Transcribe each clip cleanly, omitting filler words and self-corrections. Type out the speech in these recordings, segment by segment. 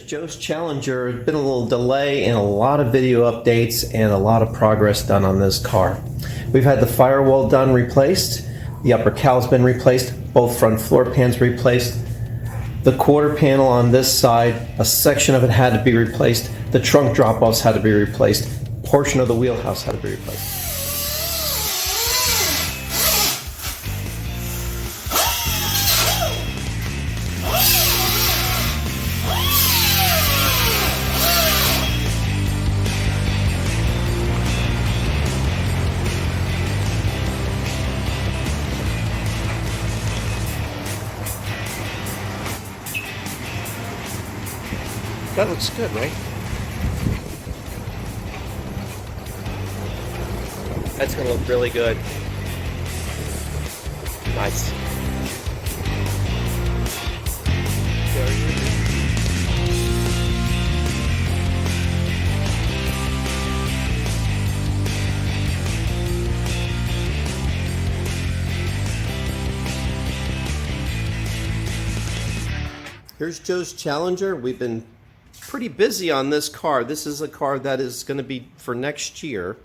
Joe's Challenger. There's been a little delay and a lot of video updates and a lot of progress done on this car. We've had the firewall done, replaced. The upper cowl's been replaced. Both front floor pans replaced. The quarter panel on this side, a section of it had to be replaced. The trunk drop-offs had to be replaced. A portion of the wheelhouse had to be replaced. That looks good, right? That's gonna look really good. Nice. Here's Joe's Challenger. We've been pretty busy on this car. This is a car that is going to be for next year,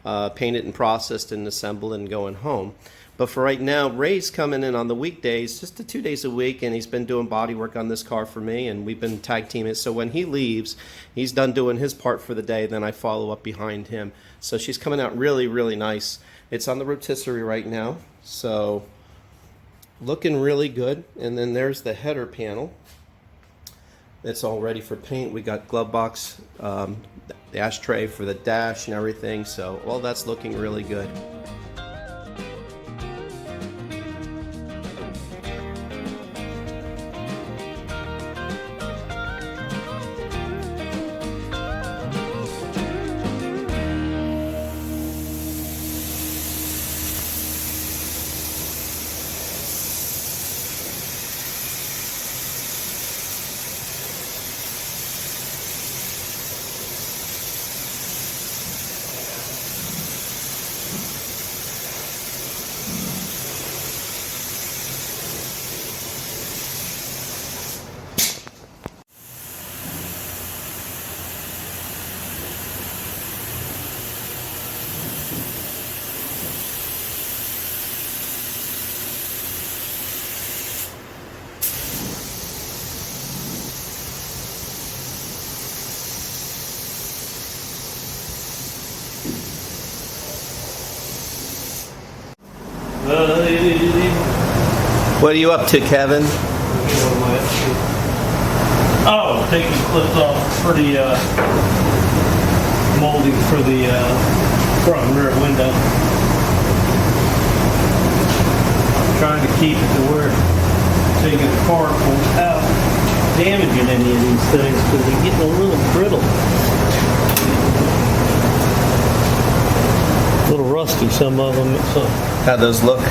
painted and processed and assembled and going home. But for right now, Ray's coming in on the weekdays, just the 2 days a week, and he's been doing body work on this car for me, and we've been tag teaming. So when he leaves, he's done doing his part for the day, then I follow up behind him. So she's coming out really, really nice. It's on the rotisserie right now, so looking really good. And then there's the header panel. It's all ready for paint. We got glove box, the ashtray for the dash and everything. So all that's looking really good. What are you up to, Kevin? Oh, taking clips off for the molding for the front and rear window. Trying to keep it to where taking the car without damaging any of these things because they're getting a little brittle. A little rusty, some of them. So. How those look?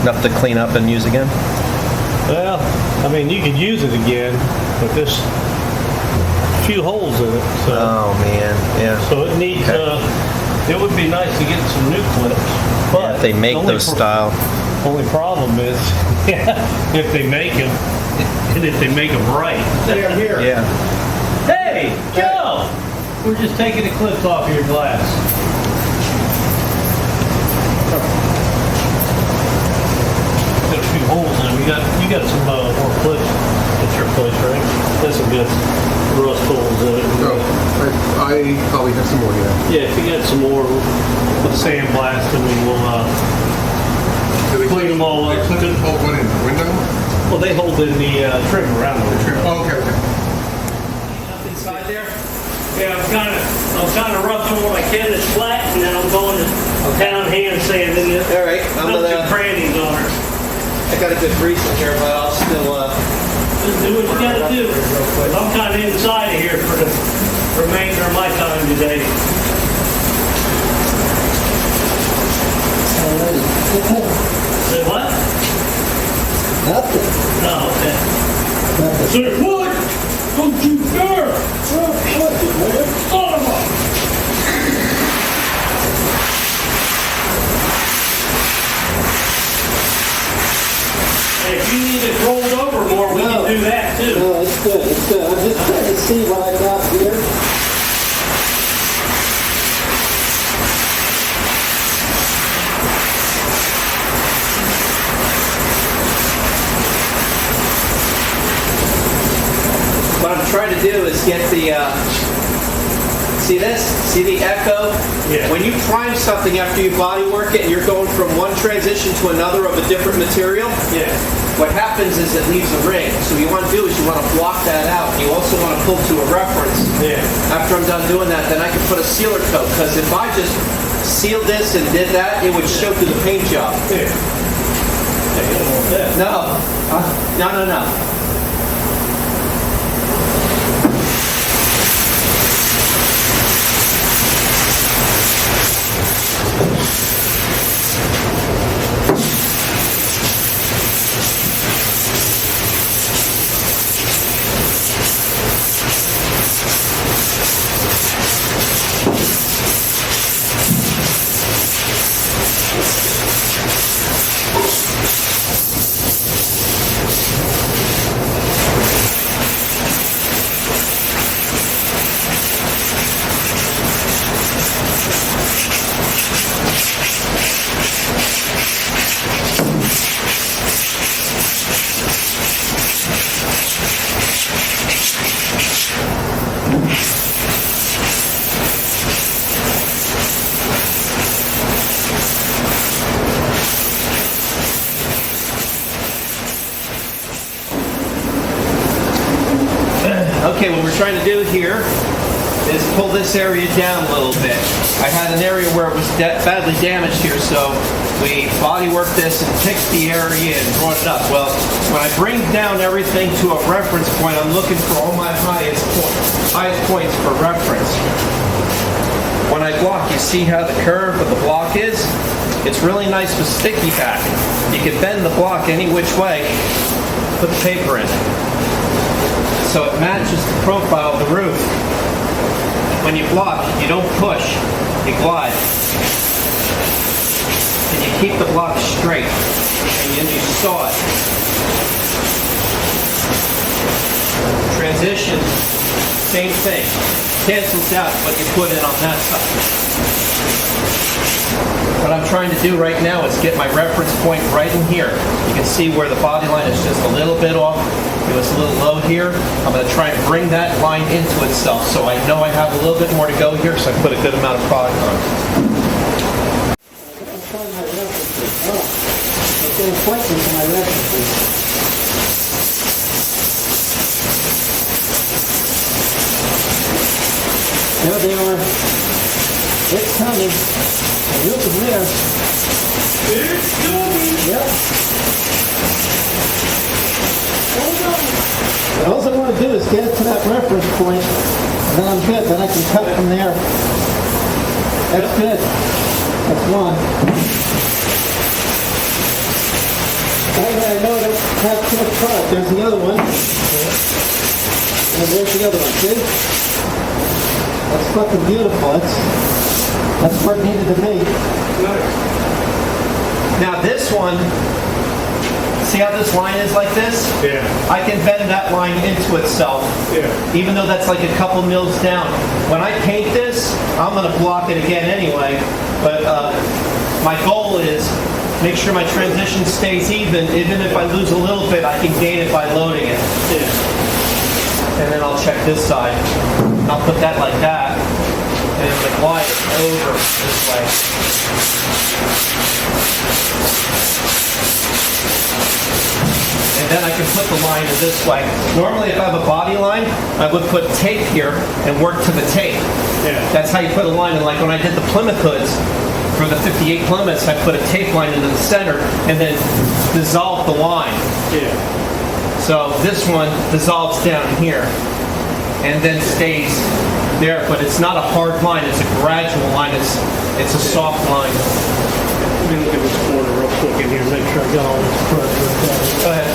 Enough to clean up and use again? Well, I mean, you could use it again, but there's a few holes in it. So. Oh, man, yeah. So it needs, it would be nice to get some new clips. But yeah, if they make those style. Only problem is, if they make them, and if they make them right. Hey, I'm here. Yeah. Hey, Joe! We're just taking the clips off your glass. Holes in it. You got some more clips at your place, right? That's some good rust holes in it. Oh, I probably have some more, yeah. Yeah, if you got some more, we'll sandblast them and we'll clean them all up. They hold one in the window? Well, they hold in the trim around the trim. Oh, okay. Up inside there? Yeah, I'm kind of roughing what I can that's flat, and then I'm going to down hand sanding it. All right, I'm gonna crannies on it. I got a good grease in here, but I'll still just do what you gotta do. I'm kind of inside of here for the remainder of my time today. Say what? Nothing. Oh, okay. Say what? Don't you dare! Son of a... If you need it rolled over more, we can do that too. No, it's good. It's good. I'm just trying to see what I got here. What I'm trying to do is get the, see this? See the echo? Yeah. When you prime something after you bodywork it and you're going from one transition to another of a different material, Yeah. what happens is it leaves a ring. So what you want to do is you want to block that out. You also want to pull to a reference. Yeah. After I'm done doing that, then I can put a sealer coat. Because if I just sealed this and did that, it would show through the paint job. Yeah. Yeah, you don't want that. No. Okay, what we're trying to do here is pull this area down a little bit. I had an area where it was badly damaged here, so we bodyworked this and picked the area and brought it up. Well, when I bring down everything to a reference point, I'm looking for all my highest points for reference. When I block, you see how the curve of the block is? It's really nice with sticky back. You can bend the block any which way, put the paper in. So it matches the profile of the roof. When you block, you don't push, you glide. And you keep the block straight, and then you saw it. Transition, same thing. Cancels out what you put in on that side. What I'm trying to do right now is get my reference point right in here. You can see where the body line is just a little bit off. It was a little low here. I'm going to try and bring that line into itself so I know I have a little bit more to go here, so I put a good amount of product on. I'm trying my references. Oh, I'm getting quite into my references. There they are. It's coming. Look at there. It's coming. Yep. And all I want to do is get it to that reference point, and then I'm good. Then I can cut from there. That's good. That's one. I know I don't have too much product. There's the other one. And there's the other one. See? That's fucking beautiful. That's where it needed to be. Now this one, see how this line is like this? Yeah. I can bend that line into itself, Yeah. even though that's like a couple mils down. When I paint this, I'm going to block it again anyway, but my goal is make sure my transition stays even if I lose a little bit, I can gain it by loading it. Yeah. And then I'll check this side. I'll put that like that, and I'm going to glide it over this way. And then I can put the line in this way. Normally, if I have a body line, I would put tape here and work to the tape. Yeah. That's how you put a line in. Like when I did the Plymouth hoods, for the 58 Plymouths, I put a tape line into the center and then dissolved the line. Yeah. So this one dissolves down here and then stays there, but it's not a hard line, it's a gradual line, it's a soft line. Let me look at this corner real quick in here, make sure I got all this product. Go ahead.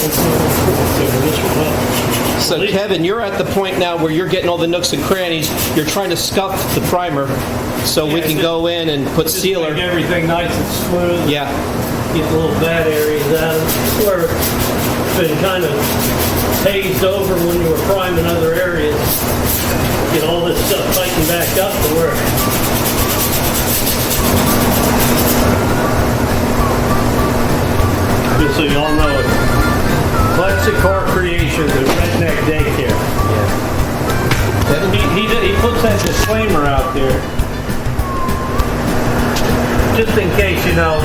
This one up. So Kevin, you're at the point now where you're getting all the nooks and crannies, you're trying to scuff the primer so we can go in and put Just sealer. make everything nice and smooth. Yeah. Get the little bad areas out of it. Where been kind of hazed over when you were priming other areas. Get all this stuff tightened back up to work. Just so y'all know it. Classic Car Creations at Redneck Daycare. He puts that disclaimer out there. Just in case, you know,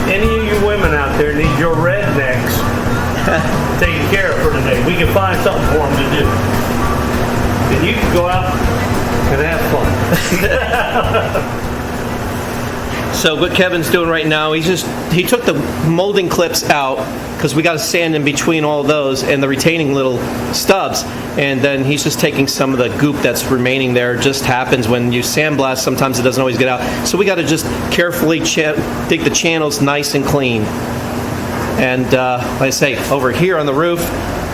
any of you women out there need your rednecks taken care of for today. We can find something for them to do. And you can go out and have fun. So what Kevin's doing right now, he took the molding clips out because we got to sand in between all those and the retaining little stubs, and then he's just taking some of the goop that's remaining there. It just happens when you sandblast, sometimes it doesn't always get out. So we got to just carefully dig the channels nice and clean. And like I say, over here on the roof,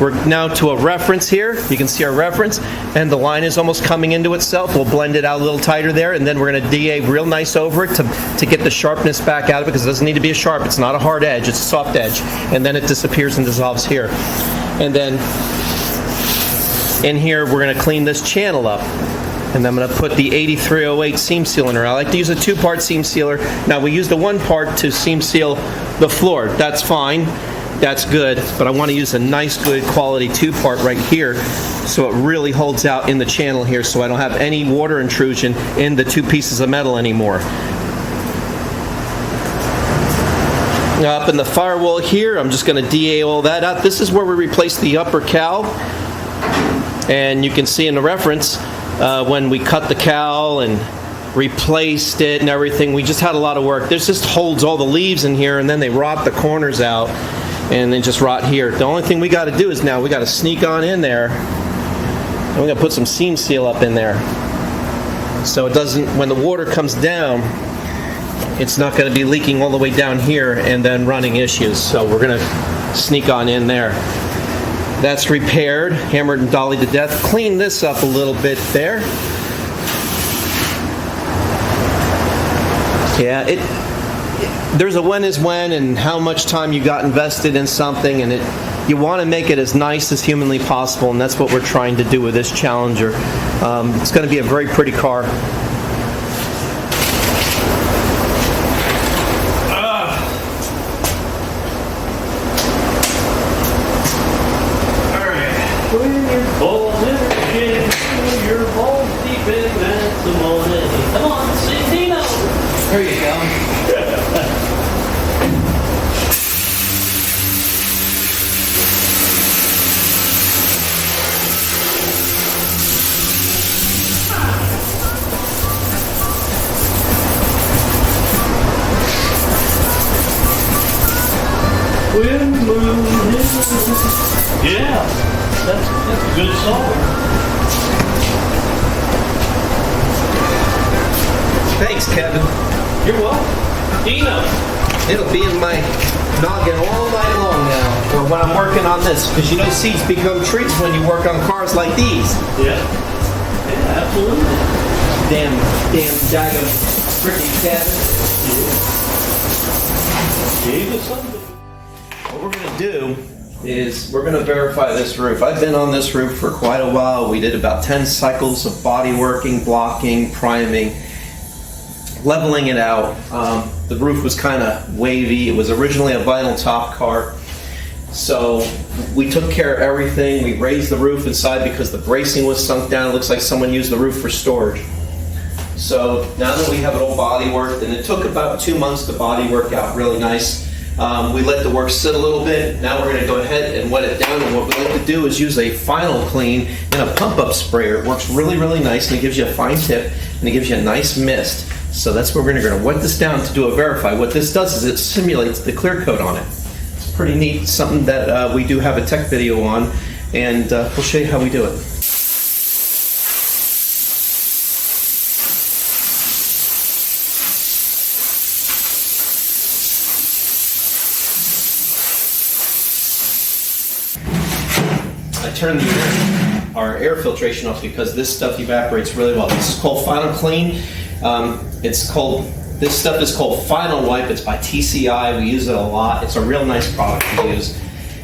we're now to a reference here. You can see our reference, and the line is almost coming into itself. We'll blend it out a little tighter there, and then we're going to DA real nice over it to get the sharpness back out of it, because it doesn't need to be a sharp. It's not a hard edge, it's a soft edge. And then it disappears and dissolves here. And then in here, we're going to clean this channel up. And then I'm going to put the 8308 seam sealer in there. I like to use a 2-part seam sealer. Now, we use the 1 part to seam seal the floor. That's fine. That's good, but I want to use a nice, good quality 2-part right here so it really holds out in the channel here, so I don't have any water intrusion in the 2 pieces of metal anymore. Now up in the firewall here, I'm just going to DA all that out. This is where we replace the upper cowl, and you can see in the reference when we cut the cowl and replaced it and everything, we just had a lot of work. This just holds all the leaves in here, and then they rot the corners out and then just rot here. The only thing we got to do is now we got to sneak on in there, and we're going to put some seam seal up in there so it doesn't, when the water comes down, it's not going to be leaking all the way down here and then running issues. So we're going to sneak on in there. That's repaired, hammered and dollied to death. Clean this up a little bit there. Yeah, there's a when is when and how much time you got invested in something, and you want to make it as nice as humanly possible, and that's what we're trying to do with this Challenger. It's going to be a very pretty car. When your balls in the shin, your balls deep in matrimony. Come on, sing Dino. There you go. Yeah, that's a good song. Thanks, Kevin. You're welcome. Dino. It'll be in my noggin all night long now, or when I'm working on this, because you know seeds become trees when you work on cars like these. Yeah. Yeah, absolutely. Damn daggum freaking Kevin. What we're going to do is we're going to verify this roof. I've been on this roof for quite a while. We did about 10 cycles of body working, blocking, priming, leveling it out. The roof was kind of wavy. It was originally a vinyl top car. So we took care of everything. We raised the roof inside because the bracing was sunk down. It looks like someone used the roof for storage. So now that we have it all body worked, and it took about 2 months to body work out really nice. We let the work sit a little bit. Now we're going to go ahead and wet it down, and what we like to do is use a final clean and a pump-up sprayer. It works really, really nice, and it gives you a fine tip, and it gives you a nice mist. So that's where we're going to wet this down to do a verify. What this does is it simulates the clear coat on it. It's pretty neat, something that we do have a tech video on, and we'll show you how we do it. I turned our air filtration off because this stuff evaporates really well. This is called Final Clean. This stuff is called Final Wipe. It's by TCI. We use it a lot. It's a real nice product to use.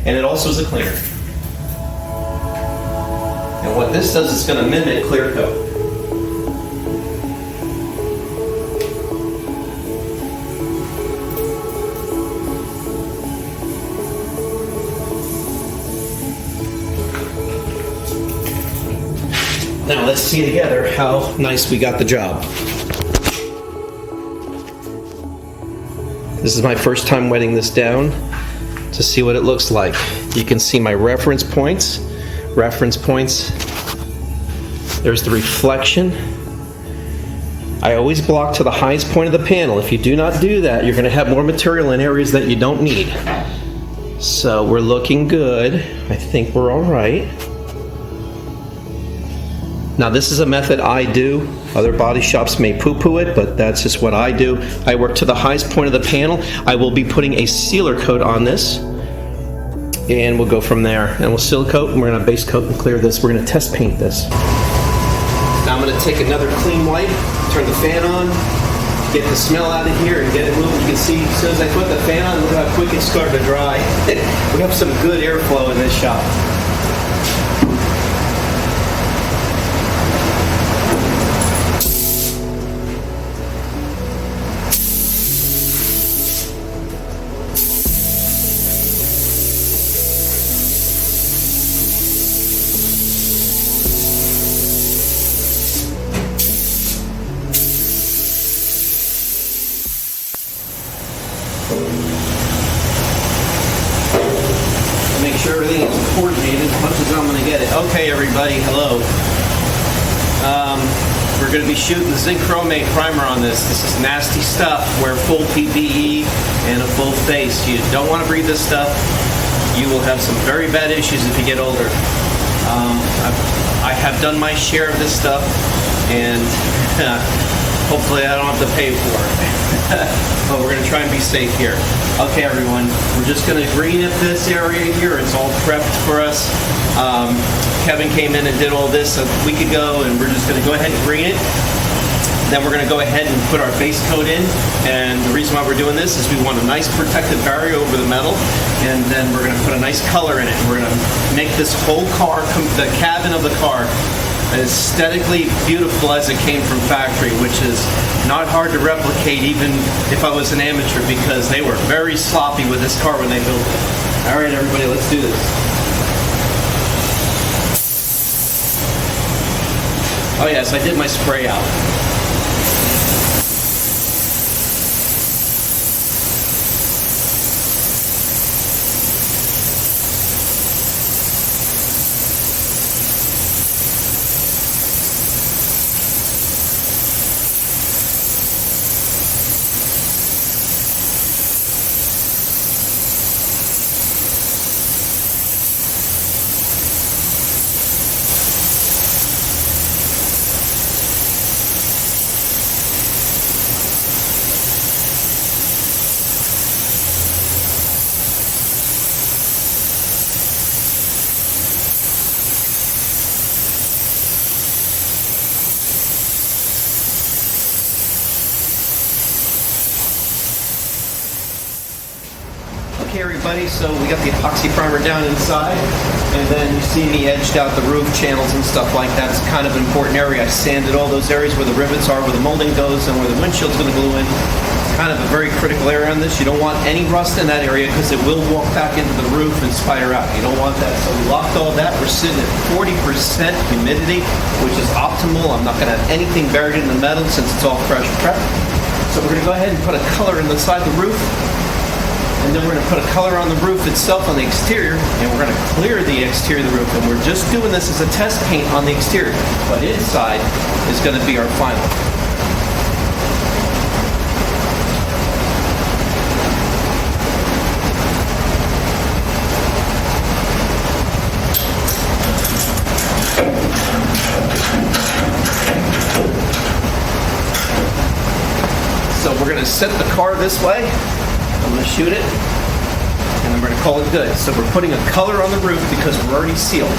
and it also is a cleaner. And what this does is going to mimic clear coat. Now let's see together how nice we got the job. This is my first time wetting this down to see what it looks like. You can see my reference points. There's the reflection. I always block to the highest point of the panel. If you do not do that, you're going to have more material in areas that you don't need. So we're looking good. I think we're all right. Now this is a method I do. Other body shops may poo-poo it, but that's just what I do. I work to the highest point of the panel. I will be putting a sealer coat on this, and we'll go from there. And we'll seal coat, and we're gonna base coat and clear this. We're gonna test paint this. Now I'm gonna take another clean wipe, turn the fan on, get the smell out of here, and get it moving. You can see as soon as I put the fan on, look how quick it's starting to dry. We have some good airflow in this shop. Make sure everything is coordinated as much as I'm going to get it. Okay, everybody, hello. We're going to be shooting the zinc chromate primer on this. This is nasty stuff. Wear full PPE and a full face. You don't want to breathe this stuff. You will have some very bad issues if you get older. I have done my share of this stuff, and hopefully I don't have to pay for it. But we're going to try and be safe here. Okay, everyone, we're just going to green up this area here. It's all prepped for us. Kevin came in and did all this a week ago, and we're just going to go ahead and green it. Then we're going to go ahead and put our base coat in. And the reason why we're doing this is we want a nice protective barrier over the metal. And then we're going to put a nice color in it. We're going to make this whole car, the cabin of the car, aesthetically beautiful as it came from factory, which is not hard to replicate even if I was an amateur, because they were very sloppy with this car when they built it. All right, everybody, let's do this. Oh yes, I did my spray out. Okay, everybody, so we got the epoxy primer down inside, and then you see me edged out the roof channels and stuff like that. It's kind of an important area. I sanded all those areas where the rivets are, where the molding goes, and where the windshield's going to glue in. It's kind of a very critical area on this. You don't want any rust in that area because it will walk back into the roof and spider out. You don't want that. So we locked all that. We're sitting at 40% humidity, which is optimal. I'm not going to have anything buried in the metal since it's all fresh prep. So we're going to go ahead and put a color inside the roof. And then we're going to put a color on the roof itself on the exterior, and we're going to clear the exterior of the roof. And we're just doing this as a test paint on the exterior, but inside is going to be our final. So we're going to set the car this way. I'm going to shoot it, and then we're going to call it good. So we're putting a color on the roof because we're already sealed.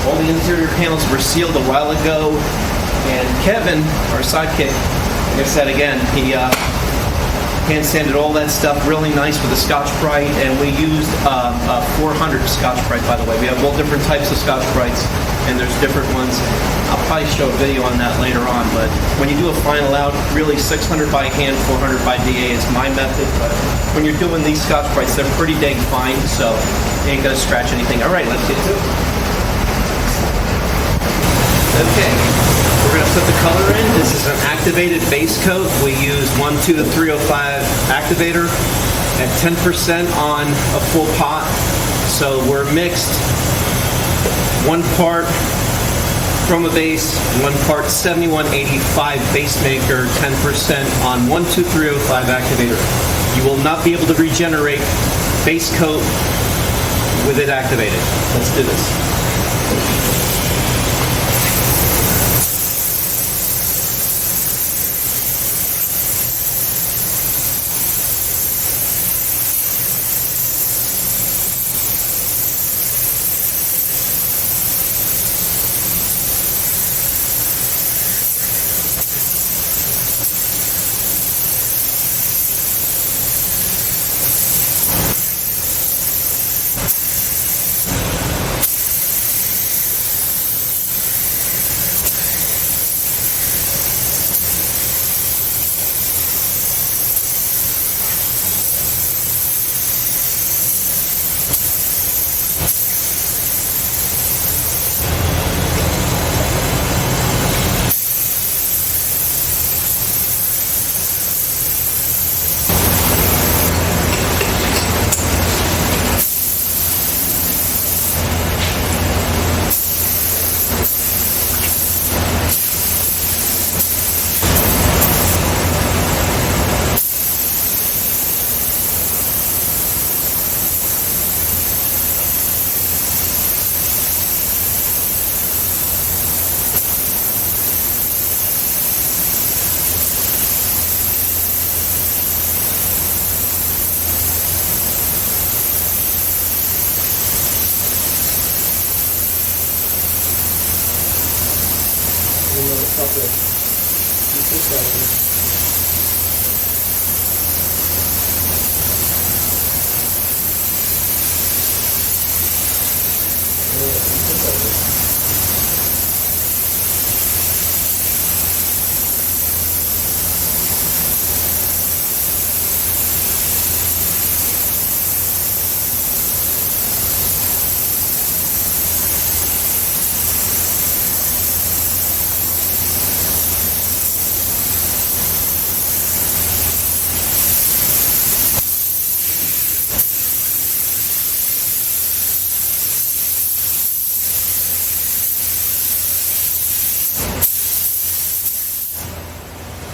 All the interior panels were sealed a while ago, and Kevin, our sidekick, like I said again, hand sanded all that stuff really nice with a Scotch-Brite, and we used 400 Scotch-Brite, by the way. We have all different types of Scotch-Brites, and there's different ones. I'll probably show a video on that later on, but when you do a final out, really 600 by hand, 400 by DA is my method, but when you're doing these Scotch-Brites, they're pretty dang fine, so you ain't gonna scratch anything. All right, let's get to it. Okay, we're going to put the color in. This is an activated base coat. We use 1,2-305 activator at 10% on a full pot. So we're mixed 1 part Chroma Base, 1 part 7185 Base Maker, 10% on 1,2-305 activator. You will not be able to regenerate base coat with it activated. Let's do this.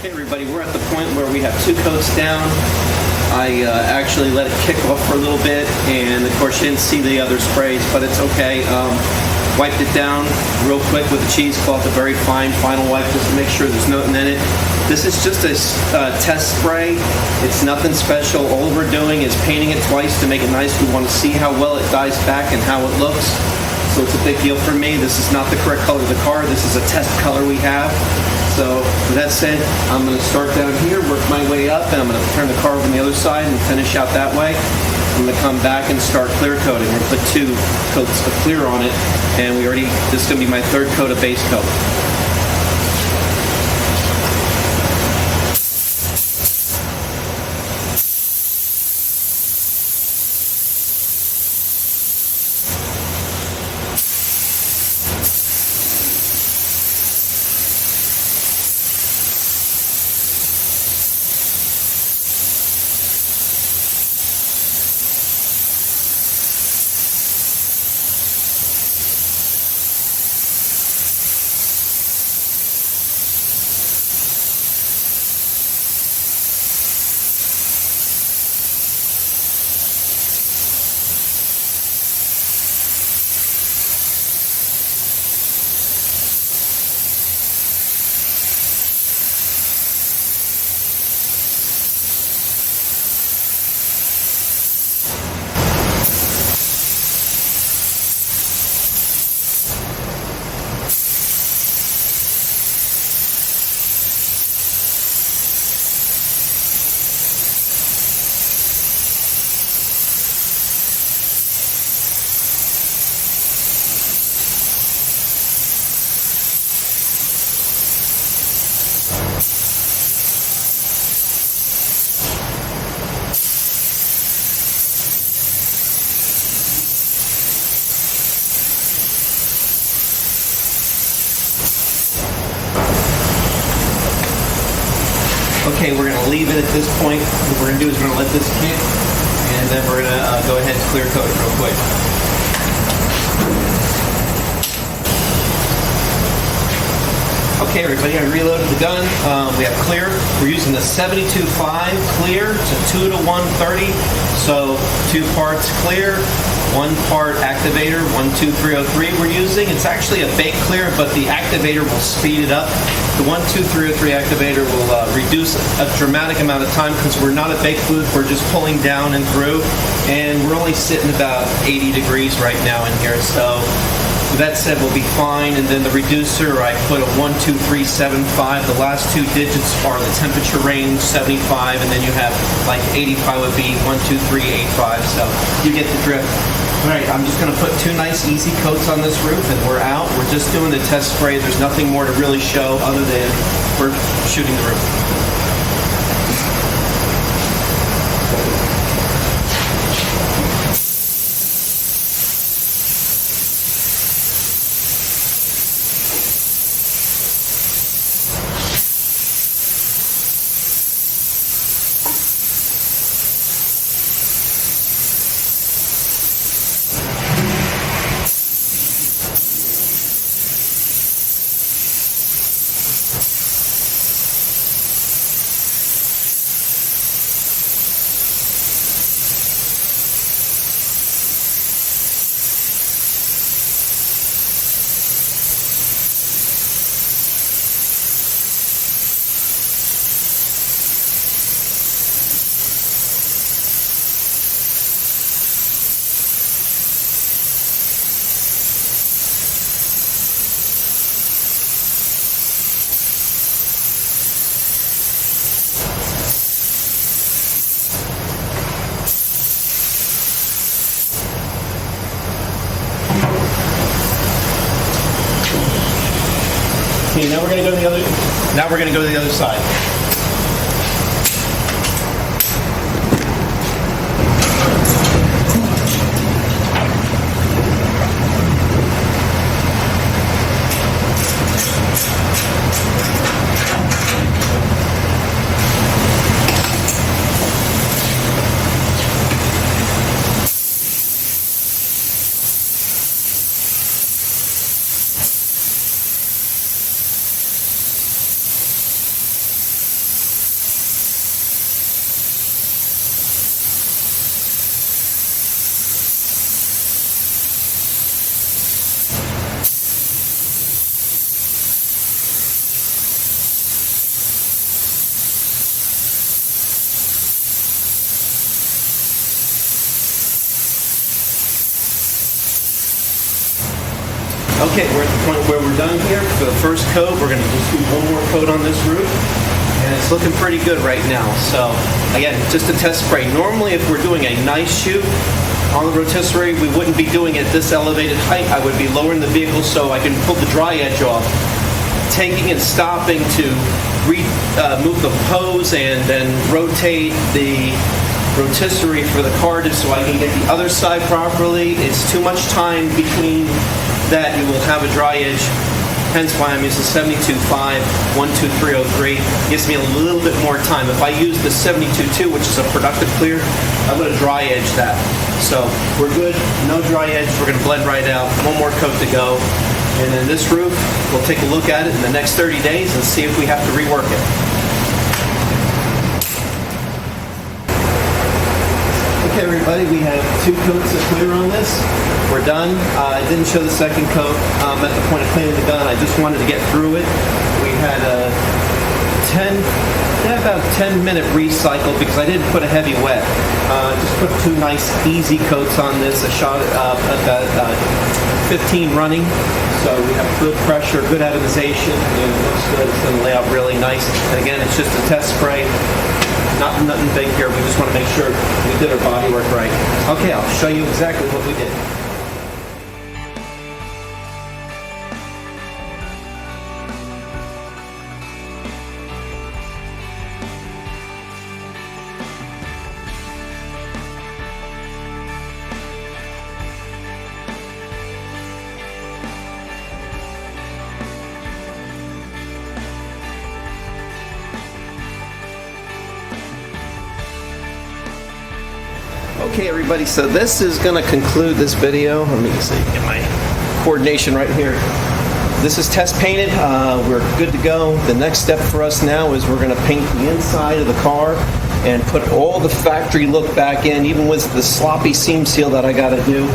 Okay, everybody, we're at the point where we have 2 coats down. I actually let it kick off for a little bit, and of course you didn't see the other sprays, but it's okay. Wiped it down real quick with a cheesecloth, a very fine final wipe, just to make sure there's nothing in it. This is just a test spray. It's nothing special. All we're doing is painting it twice to make it nice. We want to see how well it dies back and how it looks. So it's a big deal for me. This is not the correct color of the car. This is a test color we have. So with that said, I'm going to start down here, work my way up, and I'm going to turn the car over on the other side and finish out that way. I'm going to come back and start clear coating. We're going to put 2 coats of clear on it, and this is going to be my 3rd coat of base coat. Okay, we're going to leave it at this point. What we're going to do is we're going to let this kick, and then we're going to go ahead and clear coat it real quick. Okay, everybody, I reloaded the gun. We have clear. We're using the 72.5 clear. It's a 2 to 130. So 2 parts clear, 1 part activator, 12303 we're using. It's actually a fake clear, but the activator will speed it up. The 12303 activator will reduce a dramatic amount of time because we're not at bake booth. We're just pulling down and through, and we're only sitting about 80 degrees right now in here. So that said, we'll be fine. And then the reducer, I put a 12375. The last 2 digits are the temperature range, 75, and then you have like 85 would be 12385. So you get the drift. All right, I'm just going to put 2 nice easy coats on this roof, and we're out. We're just doing the test spray. There's nothing more to really show other than we're shooting the roof. Okay, now we're going to go to the other. Now we're going to go to the other side. Okay, we're at the point where we're done here. For the first coat, we're going to just do 1 more coat on this roof. And it's looking pretty good right now. So, again, just a test spray. Normally, if we're doing a nice shoot on the rotisserie, we wouldn't be doing it at this elevated height. I would be lowering the vehicle so I can pull the dry edge off. Taking and stopping to move the hose and then rotate the rotisserie for the card so I can get the other side properly. It's too much time between that. You will have a dry edge, hence why I'm using 72.5, 12303. Gives me a little bit more time. If I use the 72.2, which is a productive clear, I'm going to dry edge that. So we're good, no dry edge, we're going to blend right out. 1 more coat to go. And then this roof, we'll take a look at it in the next 30 days and see if we have to rework it. Okay, everybody, we have 2 coats of clear on this. We're done. I didn't show the second coat at the point of cleaning the gun. I just wanted to get through it. We had a about 10-minute recycle because I didn't put a heavy wet. Just put 2 nice, easy coats on this. I shot it about 15 running. So we have good pressure, good atomization, and it looks good. It's going to lay out really nice. And again, it's just a test spray. Nothing big here. We just want to make sure we did our body work right. Okay, I'll show you exactly what we did. Okay, everybody, so this is going to conclude this video. Let me see, get my coordination right here. This is test painted. We're good to go. The next step for us now is we're going to paint the inside of the car and put all the factory look back in, even with the sloppy seam seal that I got to do.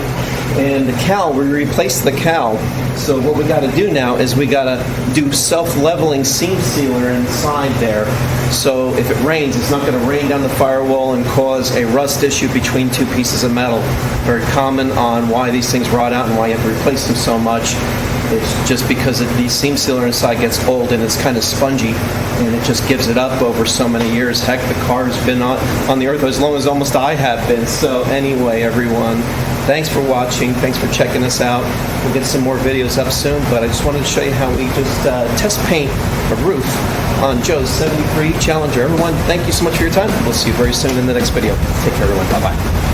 And the cowl, we replaced the cowl. So what we got to do now is we got to do self-leveling seam sealer inside there. So if it rains, it's not going to rain down the firewall and cause a rust issue between two pieces of metal. Very common on why these things rot out and why you have to replace them so much. It's just because the seam sealer inside gets old and it's kind of spongy, and it just gives it up over so many years. Heck, the car's been on the earth as long as almost I have been. So anyway, everyone, thanks for watching. Thanks for checking us out. We'll get some more videos up soon, but I just wanted to show you how we just test paint a roof on Joe's 73 Challenger. Everyone, thank you so much for your time. We'll see you very soon in the next video. Take care, everyone. Bye-bye.